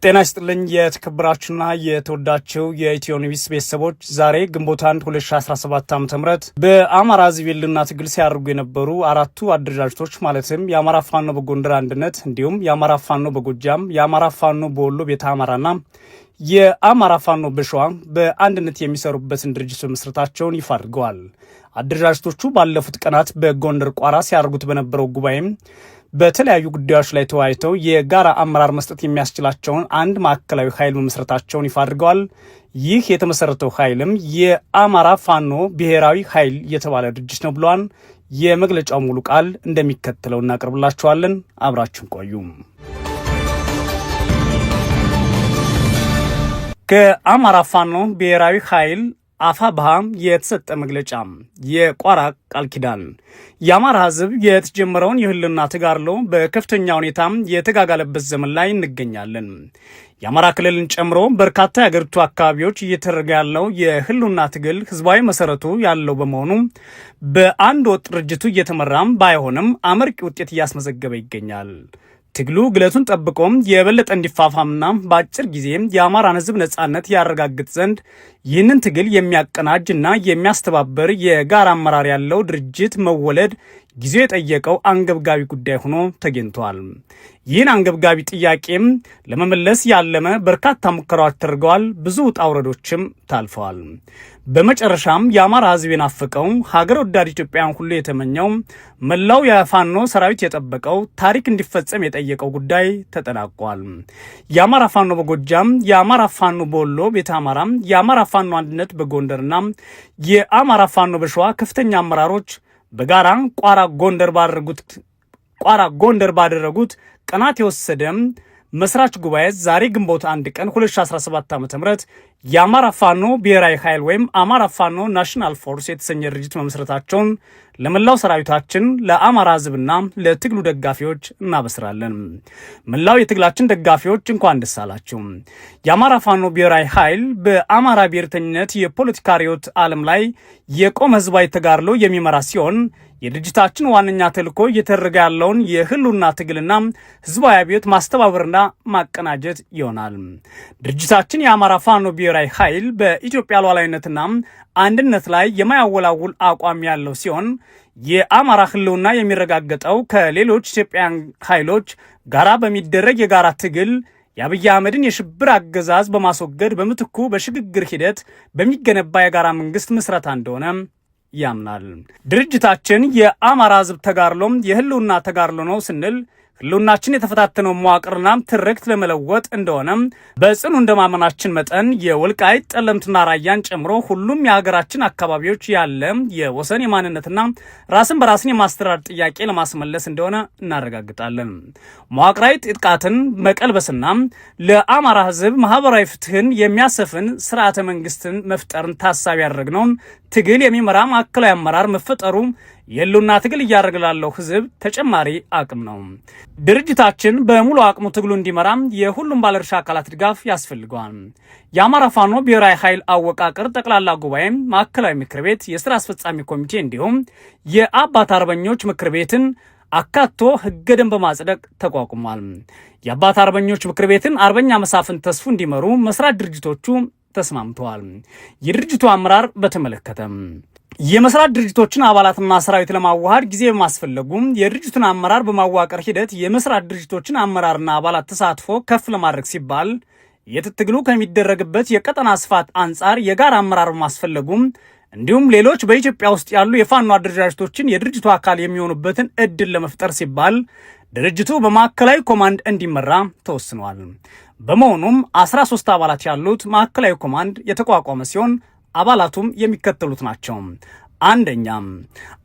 ጤና ይስጥልኝ የተከበራችሁና የተወዳችሁ የኢትዮ ኒውስ ቤተሰቦች፣ ዛሬ ግንቦት 1 2017 ዓ.ም በአማራ ሕዝብ የህልውና ትግል ሲያደርጉ የነበሩ አራቱ አደረጃጀቶች ማለትም የአማራ ፋኖ በጎንደር አንድነት፣ እንዲሁም የአማራ ፋኖ በጎጃም፣ የአማራ ፋኖ በወሎ ቤተ አማራና የአማራ ፋኖ በሸዋ በአንድነት የሚሰሩበትን ድርጅት መስርታቸውን ይፋ አድርገዋል። አደረጃጀቶቹ ባለፉት ቀናት በጎንደር ቋራ ሲያደርጉት በነበረው ጉባኤም በተለያዩ ጉዳዮች ላይ ተወያይተው የጋራ አመራር መስጠት የሚያስችላቸውን አንድ ማዕከላዊ ኃይል መመስረታቸውን ይፋ አድርገዋል። ይህ የተመሰረተው ኃይልም የአማራ ፋኖ ብሔራዊ ኃይል የተባለ ድርጅት ነው ብለዋል። የመግለጫው ሙሉ ቃል እንደሚከተለው እናቀርብላችኋለን። አብራችሁን ቆዩ። ከአማራ ፋኖ ብሔራዊ ኃይል አፋብኃ የተሰጠ መግለጫ። የቋራ ቃል ኪዳን የአማራ ሕዝብ የተጀመረውን የህልውና ተጋድሎ በከፍተኛ ሁኔታ የተጋጋለበት ዘመን ላይ እንገኛለን። የአማራ ክልልን ጨምሮ በርካታ የአገሪቱ አካባቢዎች እየተደረገ ያለው የህልውና ትግል ህዝባዊ መሰረቱ ያለው በመሆኑ በአንድ ወጥ ድርጅቱ እየተመራም ባይሆንም አመርቂ ውጤት እያስመዘገበ ይገኛል። ትግሉ ግለቱን ጠብቆም የበለጠ እንዲፋፋምና በአጭር ጊዜ የአማራን ህዝብ ነጻነት ያረጋግጥ ዘንድ ይህንን ትግል የሚያቀናጅና የሚያስተባበር የጋራ አመራር ያለው ድርጅት መወለድ ጊዜው የጠየቀው አንገብጋቢ ጉዳይ ሆኖ ተገኝቷል። ይህን አንገብጋቢ ጥያቄም ለመመለስ ያለመ በርካታ ሙከራዎች ተደርገዋል። ብዙ ውጣ ውረዶችም ታልፈዋል። በመጨረሻም የአማራ ህዝብ የናፈቀው ሀገር ወዳድ ኢትዮጵያን ሁሉ የተመኘው መላው የፋኖ ሰራዊት የጠበቀው ታሪክ እንዲፈጸም የጠየቀው ጉዳይ ተጠናቋል። የአማራ ፋኖ በጎጃም፣ የአማራ ፋኖ በወሎ ቤተ አማራ፣ የአማራ ፋኖ አንድነት በጎንደርና የአማራ ፋኖ በሸዋ ከፍተኛ አመራሮች በጋራ ቋራ ጎንደር ባደረጉት ቀናት የወሰደ መስራች ጉባኤ ዛሬ ግንቦት 1 ቀን 2017 ዓ.ም የአማራ ፋኖ ብሔራዊ ኃይል ወይም አማራ ፋኖ ናሽናል ፎርስ የተሰኘ ድርጅት መመስረታቸውን ለመላው ሰራዊታችን፣ ለአማራ ህዝብና ለትግሉ ደጋፊዎች እናበስራለን። መላው የትግላችን ደጋፊዎች እንኳን ደስ አላችሁ። የአማራ ፋኖ ብሔራዊ ኃይል በአማራ ብሔርተኝነት የፖለቲካ ርዕዮተ ዓለም ላይ የቆመ ህዝባዊ ተጋድሎ የሚመራ ሲሆን የድርጅታችን ዋነኛ ተልዕኮ እየተደረገ ያለውን የህልውና ትግልና ህዝባዊ አብዮት ማስተባበርና ማቀናጀት ይሆናል። ድርጅታችን የአማራ ፋኖ ብሔራዊ ኃይል በኢትዮጵያ ሉዓላዊነትና አንድነት ላይ የማያወላውል አቋም ያለው ሲሆን የአማራ ህልውና የሚረጋገጠው ከሌሎች ኢትዮጵያውያን ኃይሎች ጋራ በሚደረግ የጋራ ትግል የአብይ አህመድን የሽብር አገዛዝ በማስወገድ በምትኩ በሽግግር ሂደት በሚገነባ የጋራ መንግስት ምስረታ እንደሆነ ያምናል። ድርጅታችን የአማራ ህዝብ ተጋድሎም የህልውና ተጋድሎ ነው ስንል ህልውናችን የተፈታተነው መዋቅርና ትርክት ለመለወጥ እንደሆነ በጽኑ እንደማመናችን መጠን የወልቃይት ጠለምትና ራያን ጨምሮ ሁሉም የሀገራችን አካባቢዎች ያለ የወሰን የማንነትና ራስን በራስን የማስተዳደር ጥያቄ ለማስመለስ እንደሆነ እናረጋግጣለን። መዋቅራዊ ጥቃትን መቀልበስና ለአማራ ህዝብ ማህበራዊ ፍትህን የሚያሰፍን ስርዓተ መንግስትን መፍጠርን ታሳቢ ያደረግነውን ትግል የሚመራ ማዕከላዊ አመራር መፈጠሩ የህልውና ትግል እያደረገ ላለው ህዝብ ተጨማሪ አቅም ነው። ድርጅታችን በሙሉ አቅሙ ትግሉ እንዲመራ የሁሉም ባለድርሻ አካላት ድጋፍ ያስፈልገዋል። የአማራ ፋኖ ብሔራዊ ኃይል አወቃቀር ጠቅላላ ጉባኤ፣ ማዕከላዊ ምክር ቤት፣ የስራ አስፈጻሚ ኮሚቴ እንዲሁም የአባት አርበኞች ምክር ቤትን አካቶ ህገ ደንብ በማጽደቅ ተቋቁሟል። የአባት አርበኞች ምክር ቤትን አርበኛ መሳፍንት ተስፉ እንዲመሩ መስራት ድርጅቶቹ ተስማምተዋል። የድርጅቱ አመራር በተመለከተ የመስራት ድርጅቶችን አባላትና ሰራዊት ለማዋሃድ ጊዜ በማስፈለጉም የድርጅቱን አመራር በማዋቀር ሂደት የመስራት ድርጅቶችን አመራርና አባላት ተሳትፎ ከፍ ለማድረግ ሲባል የትግሉ ከሚደረግበት የቀጠና ስፋት አንጻር የጋራ አመራር በማስፈለጉም እንዲሁም ሌሎች በኢትዮጵያ ውስጥ ያሉ የፋኖ አደረጃጀቶችን የድርጅቱ አካል የሚሆኑበትን እድል ለመፍጠር ሲባል ድርጅቱ በማዕከላዊ ኮማንድ እንዲመራ ተወስኗል። በመሆኑም 13 አባላት ያሉት ማዕከላዊ ኮማንድ የተቋቋመ ሲሆን አባላቱም የሚከተሉት ናቸው። አንደኛ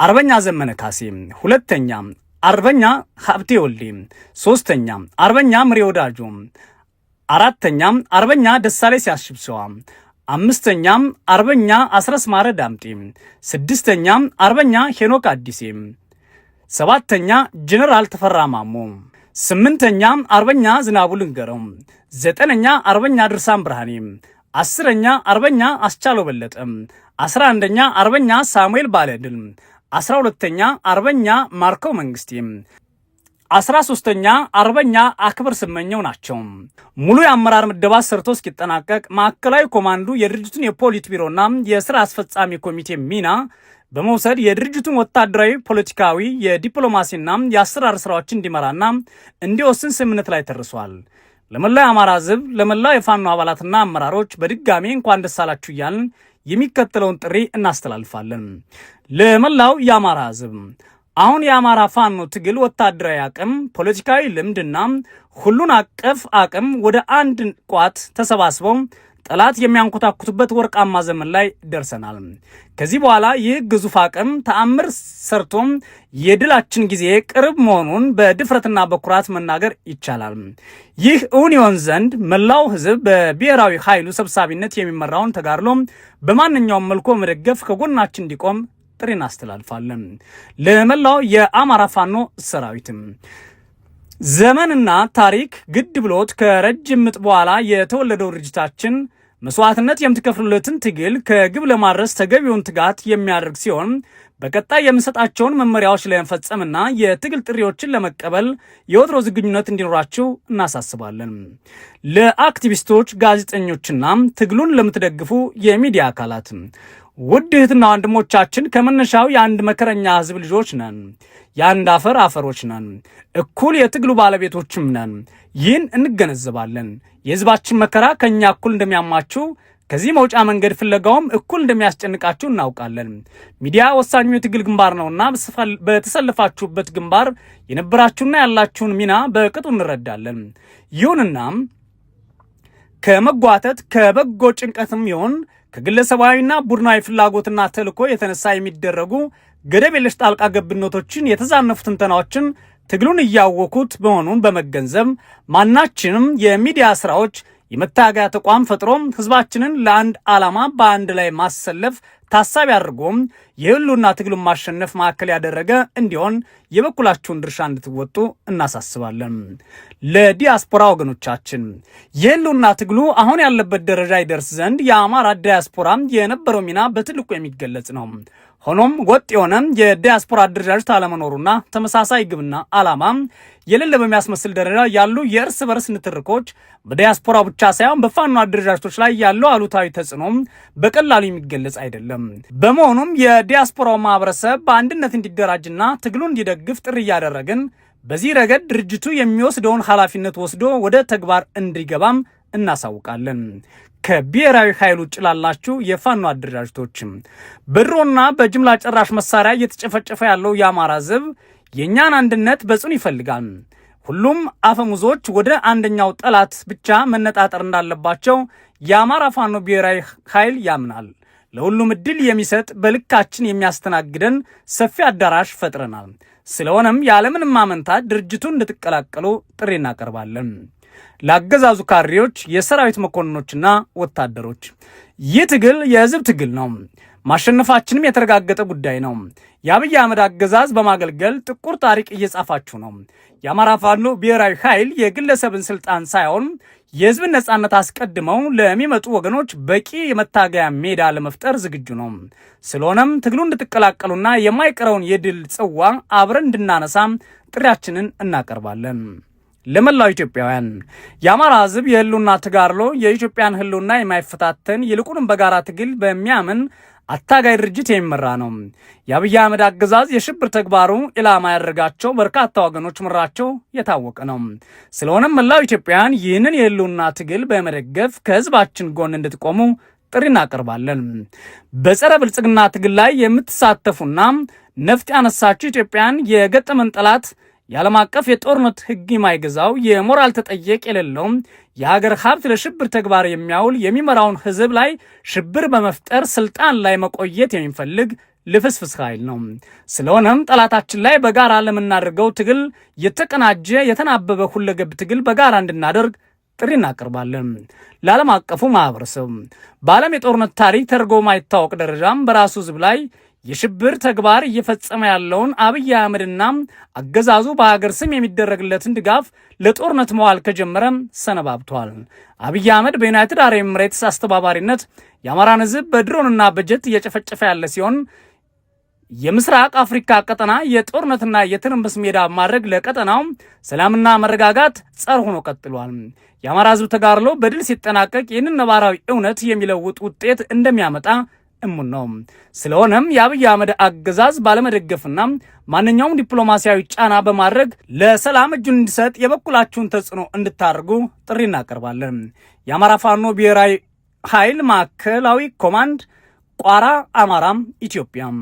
አርበኛ ዘመነ ካሴ፣ ሁለተኛ አርበኛ ሀብቴ ወልዴ፣ ሶስተኛ አርበኛ ምሬ ወዳጆ፣ አራተኛ አርበኛ ደሳሌ ሲያስሽብሰዋ፣ አምስተኛ አርበኛ አስረስማረ ዳምጤ፣ ስድስተኛ አርበኛ ሄኖክ አዲሴ፣ ሰባተኛ ጀነራል ተፈራ ማሞ፣ ስምንተኛ አርበኛ ዝናቡ ልንገረው፣ ዘጠነኛ አርበኛ ድርሳም ብርሃኔ፣ አስረኛ አርበኛ አስቻለው በለጠ፣ 11ኛ አርበኛ ሳሙኤል ባለድል፣ 12ኛ አርበኛ ማርከው መንግስቴ፣ 13ኛ አርበኛ አክብር ስመኘው ናቸው። ሙሉ የአመራር ምደባ ሰርቶ እስኪጠናቀቅ ማዕከላዊ ኮማንዱ የድርጅቱን የፖሊት ቢሮና የስራ አስፈጻሚ ኮሚቴ ሚና በመውሰድ የድርጅቱን ወታደራዊ፣ ፖለቲካዊ፣ የዲፕሎማሲና የአሰራር ስራዎችን እንዲመራና እንዲወስን ስምምነት ላይ ተደርሷል። ለመላው የአማራ ሕዝብ፣ ለመላው የፋኖ አባላትና አመራሮች በድጋሚ እንኳን ደስ አላችሁ እያልን የሚከተለውን ጥሪ እናስተላልፋለን። ለመላው የአማራ ሕዝብ አሁን የአማራ ፋኖ ትግል ወታደራዊ አቅም፣ ፖለቲካዊ ልምድና ሁሉን አቀፍ አቅም ወደ አንድ ቋት ተሰባስበው ጠላት የሚያንኮታኩቱበት ወርቃማ ዘመን ላይ ደርሰናል። ከዚህ በኋላ ይህ ግዙፍ አቅም ተአምር ሰርቶም የድላችን ጊዜ ቅርብ መሆኑን በድፍረትና በኩራት መናገር ይቻላል። ይህ እውን ይሆን ዘንድ መላው ሕዝብ በብሔራዊ ኃይሉ ሰብሳቢነት የሚመራውን ተጋድሎ በማንኛውም መልኩ መደገፍ ከጎናችን እንዲቆም ጥሪ እናስተላልፋለን። ለመላው የአማራ ፋኖ ሰራዊትም ዘመንና ታሪክ ግድ ብሎት ከረጅም ምጥ በኋላ የተወለደው ድርጅታችን መስዋዕትነት የምትከፍሉለትን ትግል ከግብ ለማድረስ ተገቢውን ትጋት የሚያደርግ ሲሆን በቀጣይ የምንሰጣቸውን መመሪያዎች ለመፈጸምና የትግል ጥሪዎችን ለመቀበል የወትሮ ዝግጁነት እንዲኖራችሁ እናሳስባለን። ለአክቲቪስቶች፣ ጋዜጠኞችና ትግሉን ለምትደግፉ የሚዲያ አካላት ውድ እህትና ወንድሞቻችን ከመነሻው የአንድ መከረኛ ህዝብ ልጆች ነን። የአንድ አፈር አፈሮች ነን። እኩል የትግሉ ባለቤቶችም ነን። ይህን እንገነዘባለን። የህዝባችን መከራ ከኛ እኩል እንደሚያማችሁ፣ ከዚህ መውጫ መንገድ ፍለጋውም እኩል እንደሚያስጨንቃችሁ እናውቃለን። ሚዲያ ወሳኙ የትግል ግንባር ነውና በተሰለፋችሁበት ግንባር የነበራችሁና ያላችሁን ሚና በቅጡ እንረዳለን። ይሁንና ከመጓተት ከበጎ ጭንቀትም ይሆን ከግለሰባዊና ቡድናዊ ፍላጎትና ተልዕኮ የተነሳ የሚደረጉ ገደብ የለሽ ጣልቃ ገብነቶችን፣ የተዛነፉ ትንተናዎችን ትግሉን እያወኩት መሆኑን በመገንዘብ ማናችንም የሚዲያ ስራዎች የመታገያ ተቋም ፈጥሮም ህዝባችንን ለአንድ ዓላማ በአንድ ላይ ማሰለፍ ታሳቢ አድርጎም የህልውና ትግሉን ማሸነፍ ማዕከል ያደረገ እንዲሆን የበኩላችሁን ድርሻ እንድትወጡ እናሳስባለን። ለዲያስፖራ ወገኖቻችን የህልውና ትግሉ አሁን ያለበት ደረጃ ይደርስ ዘንድ የአማራ ዲያስፖራ የነበረው ሚና በትልቁ የሚገለጽ ነው። ሆኖም ወጥ የሆነ የዲያስፖራ አደረጃጀት አለመኖሩና ተመሳሳይ ግብና ዓላማ የሌለ በሚያስመስል ደረጃ ያሉ የእርስ በርስ ንትርኮች በዲያስፖራ ብቻ ሳይሆን በፋኖ አደረጃጀቶች ላይ ያለው አሉታዊ ተጽዕኖ በቀላሉ የሚገለጽ አይደለም። በመሆኑም የዲያስፖራው ማህበረሰብ በአንድነት እንዲደራጅና ትግሉን እንዲደግፍ ጥሪ እያደረግን በዚህ ረገድ ድርጅቱ የሚወስደውን ኃላፊነት ወስዶ ወደ ተግባር እንዲገባም እናሳውቃለን። ከብሔራዊ ኃይል ውጭ ላላችሁ የፋኖ አደረጃጀቶች በድሮና በጅምላ ጨራሽ መሳሪያ እየተጨፈጨፈ ያለው የአማራ ሕዝብ የእኛን አንድነት በጽኑ ይፈልጋል። ሁሉም አፈሙዞች ወደ አንደኛው ጠላት ብቻ መነጣጠር እንዳለባቸው የአማራ ፋኖ ብሔራዊ ኃይል ያምናል። ለሁሉም እድል የሚሰጥ በልካችን የሚያስተናግደን ሰፊ አዳራሽ ፈጥረናል። ስለሆነም ያለምንም ማመንታት ድርጅቱን እንድትቀላቀሉ ጥሪ እናቀርባለን። ለአገዛዙ ካድሬዎች፣ የሰራዊት መኮንኖችና ወታደሮች ይህ ትግል የህዝብ ትግል ነው። ማሸነፋችንም የተረጋገጠ ጉዳይ ነው። የአብይ አህመድ አገዛዝ በማገልገል ጥቁር ታሪክ እየጻፋችሁ ነው። የአማራ ፋኖ ብሔራዊ ኃይል የግለሰብን ስልጣን ሳይሆን የህዝብን ነጻነት አስቀድመው ለሚመጡ ወገኖች በቂ የመታገያ ሜዳ ለመፍጠር ዝግጁ ነው። ስለሆነም ትግሉ እንድትቀላቀሉና የማይቀረውን የድል ጽዋ አብረን እንድናነሳ ጥሪያችንን እናቀርባለን። ለመላው ኢትዮጵያውያን የአማራ ህዝብ የህልውና ተጋድሎ የኢትዮጵያን ህልውና የማይፈታተን ይልቁንም በጋራ ትግል በሚያምን አታጋይ ድርጅት የሚመራ ነው። የአብይ አህመድ አገዛዝ የሽብር ተግባሩ ኢላማ ያደረጋቸው በርካታ ወገኖች ምራቸው የታወቀ ነው። ስለሆነም መላው ኢትዮጵያውያን ይህንን የህልውና ትግል በመደገፍ ከህዝባችን ጎን እንድትቆሙ ጥሪ እናቀርባለን። በጸረ ብልጽግና ትግል ላይ የምትሳተፉና ነፍጥ ያነሳችሁ ኢትዮጵያን የገጠመን ጠላት የዓለም አቀፍ የጦርነት ህግ የማይገዛው የሞራል ተጠየቅ የሌለው የሀገር ሀብት ለሽብር ተግባር የሚያውል የሚመራውን ህዝብ ላይ ሽብር በመፍጠር ስልጣን ላይ መቆየት የሚፈልግ ልፍስፍስ ኃይል ነው። ስለሆነም ጠላታችን ላይ በጋራ ለምናደርገው ትግል የተቀናጀ የተናበበ ሁለገብ ትግል በጋራ እንድናደርግ ጥሪ እናቀርባለን። ለዓለም አቀፉ ማህበረሰብ በዓለም የጦርነት ታሪክ ተደርጎ ማይታወቅ ደረጃም በራሱ ህዝብ ላይ የሽብር ተግባር እየፈጸመ ያለውን አብይ አህመድና አገዛዙ በሀገር ስም የሚደረግለትን ድጋፍ ለጦርነት መዋል ከጀመረ ሰነባብቷል። አብይ አህመድ በዩናይትድ አረብ ኤምሬትስ አስተባባሪነት የአማራን ህዝብ በድሮንና በጀት እየጨፈጨፈ ያለ ሲሆን የምስራቅ አፍሪካ ቀጠና የጦርነትና የትርምስ ሜዳ ማድረግ ለቀጠናው ሰላምና መረጋጋት ጸር ሆኖ ቀጥሏል። የአማራ ህዝብ ተጋድሎ በድል ሲጠናቀቅ ይህንን ነባራዊ እውነት የሚለውጥ ውጤት እንደሚያመጣ እሙን ነው። ስለሆነም የአብይ አህመድ አገዛዝ ባለመደገፍና ማንኛውም ዲፕሎማሲያዊ ጫና በማድረግ ለሰላም እጁን እንዲሰጥ የበኩላችሁን ተጽዕኖ እንድታደርጉ ጥሪ እናቀርባለን። የአማራ ፋኖ ብሔራዊ ኃይል ማዕከላዊ ኮማንድ ቋራ፣ አማራም ኢትዮጵያም